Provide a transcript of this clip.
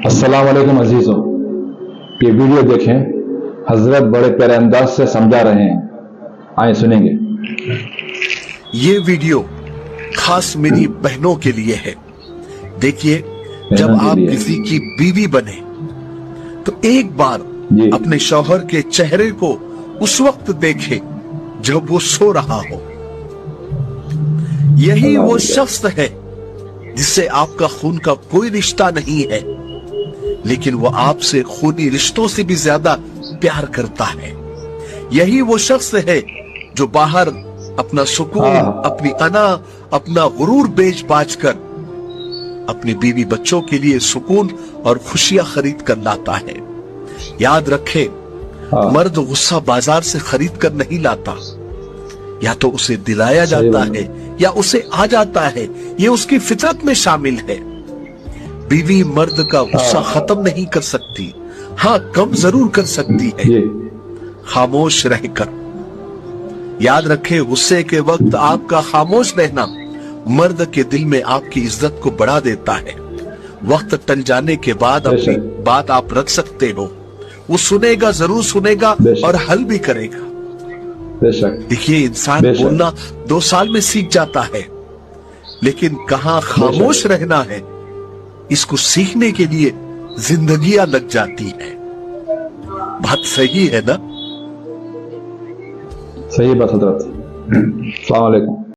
अस्सलाम वालेकुम अजीजों, ये वीडियो देखें, हजरत बड़े प्यारे अंदाज से समझा रहे हैं, आए सुनेंगे। ये वीडियो खास मेरी बहनों के लिए है। देखिए, जब बहनों के आप लिए। किसी की बीवी बने तो एक बार जी। अपने शौहर के चेहरे को उस वक्त देखें जब वो सो रहा हो। यही अल्लाह वो अल्लाह। शख्स है जिससे आपका खून का कोई रिश्ता नहीं है, लेकिन वो आपसे खूनी रिश्तों से भी ज्यादा प्यार करता है। यही वो शख्स है जो बाहर अपना सुकून, अपनी अना, अपना गुरूर बेच बाच कर अपनी बीवी बच्चों के लिए सुकून और खुशियां खरीद कर लाता है। याद रखे, मर्द गुस्सा बाजार से खरीद कर नहीं लाता, या तो उसे दिलाया जाता है या उसे आ जाता है। ये उसकी फितरत में शामिल है। बीवी मर्द का गुस्सा खत्म नहीं कर सकती, हाँ कम जरूर कर सकती है, खामोश रहकर। याद रखें, गुस्से के वक्त आपका खामोश रहना मर्द के दिल में आपकी इज्जत को बढ़ा देता है। वक्त टल जाने के बाद अपनी बात आप रख सकते हो, वो सुनेगा, जरूर सुनेगा और हल भी करेगा। देखिए, इंसान बोलना 2 साल में सीख जाता है, लेकिन कहां खामोश रहना है, इसको सीखने के लिए जिंदगियां लग जाती है। बात सही है ना? सही बात हजरत। अस्सलाम वालेकुम।